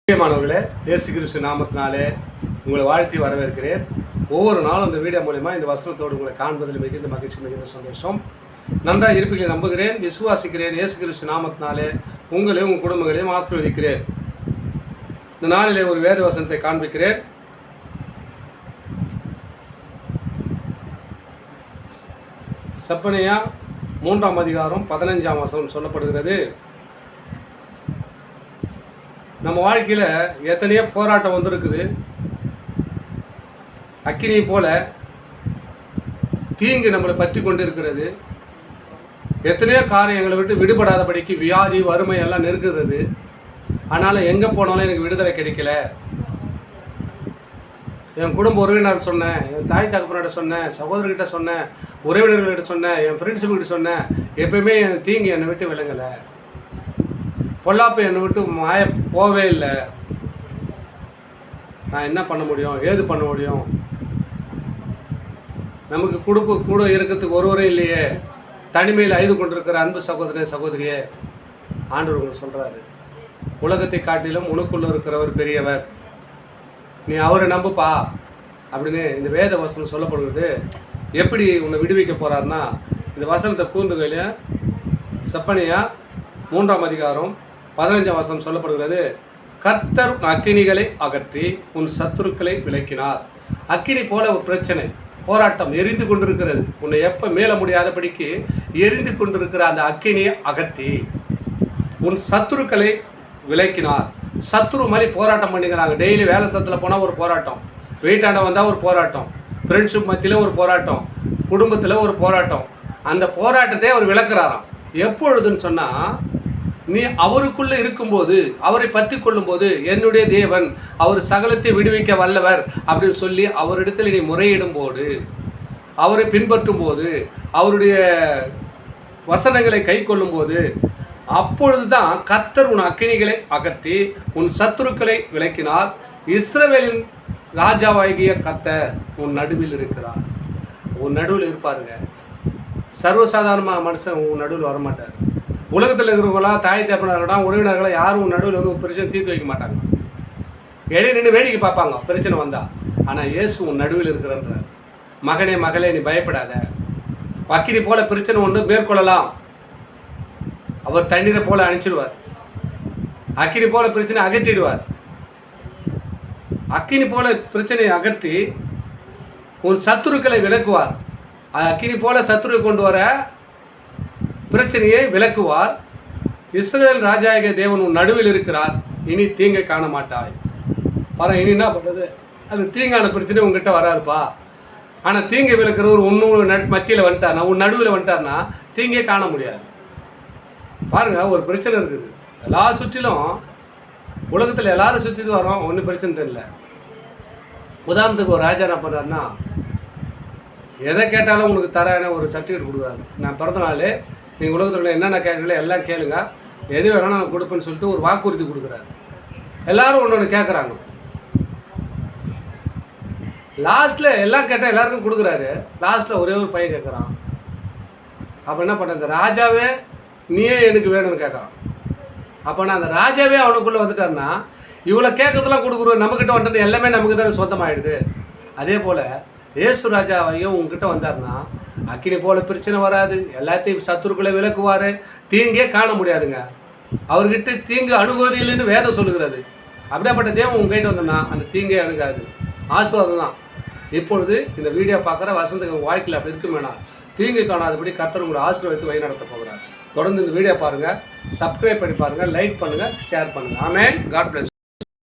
பிரியமானவர்களே, இயேசு கிறிஸ்து நாமத்தினாலே உங்களை வாழ்த்தி வரவேற்கிறேன். ஒவ்வொரு நாளும் இந்த வீடியோ மூலமா இந்த வசனத்தோடு உங்களை காண்பதில் மிகுந்த மகிழ்ச்சி, மிகுந்த சந்தோஷம். நன்றாக இருப்பீர்கள் நம்புகிறேன், விசுவாசிக்கிறேன். இயேசு கிறிஸ்து நாமத்தினாலே உங்களையும் உங்கள் குடும்பங்களையும் ஆசீர்வதிக்கிறேன். இந்த நாளிலே ஒரு வேத வசனத்தை காண்பிக்கிறேன். செப்பனியா 3ஆம் அதிகாரம் 15ஆம் வசனம் சொல்லப்படுகிறது. நம்ம வாழ்க்கையில் எத்தனையோ போராட்டம் வந்திருக்குது. அக்கினியை போல தீங்கு நம்மளை பற்றி கொண்டு இருக்கிறது. எத்தனையோ காரியங்களை விட்டு விடுபடாதபடிக்கு வியாதி, வறுமை எல்லாம் நெருக்குறது. ஆனாலும் எங்கே போனாலும் எனக்கு விடுதலை கிடைக்கல. என் குடும்ப உறவினர் சொன்னேன், என் தாய் தகப்பனோட சொன்னேன், சகோதரர்கிட்ட சொன்னேன், உறவினர்கள்கிட்ட சொன்னேன், என் ஃப்ரெண்ட்ஸுக்கிட்ட சொன்னேன், எப்பயுமே என் தீங்கு என்னை விட்டு விலங்கலை. பொல்லாப்பு என்னை விட்டு மாய போவே இல்லை. நான் என்ன பண்ண முடியும், ஏது பண்ண முடியும்? நமக்கு கூட இருக்கிறதுக்கு ஒருவரும் இல்லையே. தனிமையில் அழுது கொண்டிருக்கிற அன்பு சகோதரனே, சகோதரியே, ஆண்டவர் உங்களுக்கு சொல்கிறாரு, உலகத்தை காட்டிலும் உனக்குள்ள இருக்கிறவர் பெரியவர், நீ அவரை நம்புப்பா அப்படின்னு இந்த வேத வசனம் சொல்லப்படுகிறது. எப்படி உன்னை விடுவிக்க போகிறாருன்னா, இந்த வசனத்தை கூர்ந்துகையில் செப்பனியா 3ஆம் அதிகாரம் 15ஆம் வசனம் சொல்லப்படுகிறது. கர்த்தர் அக்கினிகளை அகற்றி உன் சத்துருக்களை விலக்கினார். அக்கினி போல ஒரு பிரச்சனை, போராட்டம் எரிந்து கொண்டிருக்கிறது. உன்னை எப்போ மேல முடியாதபடிக்கு எரிந்து கொண்டிருக்கிற அந்த அக்கினியை அகற்றி உன் சத்துருக்களை விலக்கினார். சத்துரு மாதிரி போராட்டம் பண்ணிக்கிறாங்க. டெய்லி வேலை சத்தில் போனால் ஒரு போராட்டம், வெயிட்டாண்ட வந்தால் ஒரு போராட்டம், ஃப்ரெண்ட்ஷிப் மத்தியில் ஒரு போராட்டம், குடும்பத்தில் ஒரு போராட்டம். அந்த போராட்டத்தை அவர் விளக்குறாராம். எப்பொழுதுன்னு சொன்னால், நீ அவருக்குள்ளே இருக்கும்போது, அவரை பற்றி கொள்ளும்போது, என்னுடைய தேவன் அவர் சகலத்தை விடுவிக்க வல்லவர் அப்படின்னு சொல்லி அவரிடத்தில் நீ முறையிடும் போது, அவரை பின்பற்றும் போது, அவருடைய வசனங்களை கை கொள்ளும் போது, அப்பொழுது தான் கர்த்தர் உன் அக்கினிகளை அகற்றி உன் சத்துருக்களை விலக்கினார். இஸ்ரவேலின் ராஜாவாகிய கர்த்தர் உன் நடுவில் இருக்கிறார். உன் நடுவில் இருப்பாருங்க. சர்வசாதாரணமாக மனுஷன் உன் நடுவில் வரமாட்டார். உலகத்தில் இருக்கிறவங்களாம் தாய் தகப்பனார்களாம் உறவினர்களாம் யாரும் நடுவில் வந்து பிரச்சனை தீர்த்து வைக்க மாட்டாங்க. இடையே நின்று வேடிக்கை பார்ப்பாங்க பிரச்சனை வந்தால். ஆனால் இயேசு உன் நடுவில் இருக்கிறன்றார். மகனே, மகளே, நீ பயப்படாத. அக்கினி போல பிரச்சனை ஒன்று மேற்கொள்ளலாம், அவர் தண்ணீரை போல அணைச்சிடுவார். அக்கினி போல பிரச்சனை அகற்றிடுவார். அக்கினி போல பிரச்சனையை அகற்றி உன் சத்துருக்களை விலக்குவார். அக்கினி போல சத்துருவை கொண்டு வர பிரச்சனையை விலக்குவார். இஸ்ரவேல் ராஜாகிய தேவன் உன் நடுவில் இருக்கிறார். இனி தீங்கை காண மாட்டாய். பாரு, இனி என்ன பண்ணுறது? அந்த தீங்கான பிரச்சனை உங்ககிட்ட வராதுப்பா. ஆனால் தீங்கை விலக்கிறவர் உன்னோட மத்தியில் வந்துட்டார்னா, உன் நடுவில் வந்துட்டார்னா தீங்கே காண முடியாது. பாருங்க, ஒரு பிரச்சனை இருக்குது. எல்லா சுற்றிலும் உலகத்தில் எல்லாரும் சுற்றி வரோம், ஒன்றும் பிரச்சனை தெரியல. உதாரணத்துக்கு ஒரு ராஜா என்ன பண்ணுறாருன்னா, எதை கேட்டாலும் உங்களுக்கு தரேன்னு ஒரு சர்டிஃபிகேட் கொடுக்குறாரு. நான் பிறந்த நாள், நீங்கள் உலகத்தில் என்னென்ன கேட்குறீங்களோ எல்லாம் கேளுங்க, எது வேணாலும் நான் கொடுப்பேன்னு சொல்லிட்டு ஒரு வாக்குறுதி கொடுக்குறாரு. எல்லோரும் ஒன்று ஒன்று கேட்குறாங்க. லாஸ்ட்டில் எல்லாம் கேட்டால் எல்லாருக்கும் கொடுக்குறாரு. லாஸ்ட்டில் ஒரே ஒரு பையன் கேட்குறான். அப்போ என்ன பண்ண, அந்த ராஜாவே நீயே எனக்கு வேணும்னு கேட்குறான். அப்போ நான் அந்த ராஜாவே அவனுக்குள்ளே வந்துட்டான்னா, இவ்வளோ கேட்கறதுலாம் கொடுக்குறோம், நம்மக்கிட்ட வந்துட்டு எல்லாமே நமக்கு தானே சொந்தமாகிடுது. அதே போல் இயேசு ராஜாவையும் உங்ககிட்ட வந்தார்னா அக்கினி போல பிரச்சனை வராது. எல்லாத்தையும் சத்துருக்களை விலக்குவார். தீங்கே காண முடியாதுங்க. அவர்கிட்ட தீங்கு அணுகுவது இல்லைன்னு வேதம் சொல்லுகிறது. அப்படியாப்பட்ட தேவன் உங்ககிட்ட வந்தோம்னா அந்த தீங்கே அணுகாது. ஆசீர்வாதம் தான். இப்பொழுது இந்த வீடியோ பார்க்குற வசந்தங்க வாழ்க்கையில் அப்படி இருக்கும் வேணாம். தீங்கு காணாதபடி கர்த்தர் உங்களை ஆசீர்வாதத்தை வழி நடத்த போகிறார். தொடர்ந்து இந்த வீடியோ பாருங்கள், சப்ஸ்கிரைப் பண்ணி பாருங்கள், லைக் பண்ணுங்கள், ஷேர் பண்ணுங்கள். ஆமென். God plus.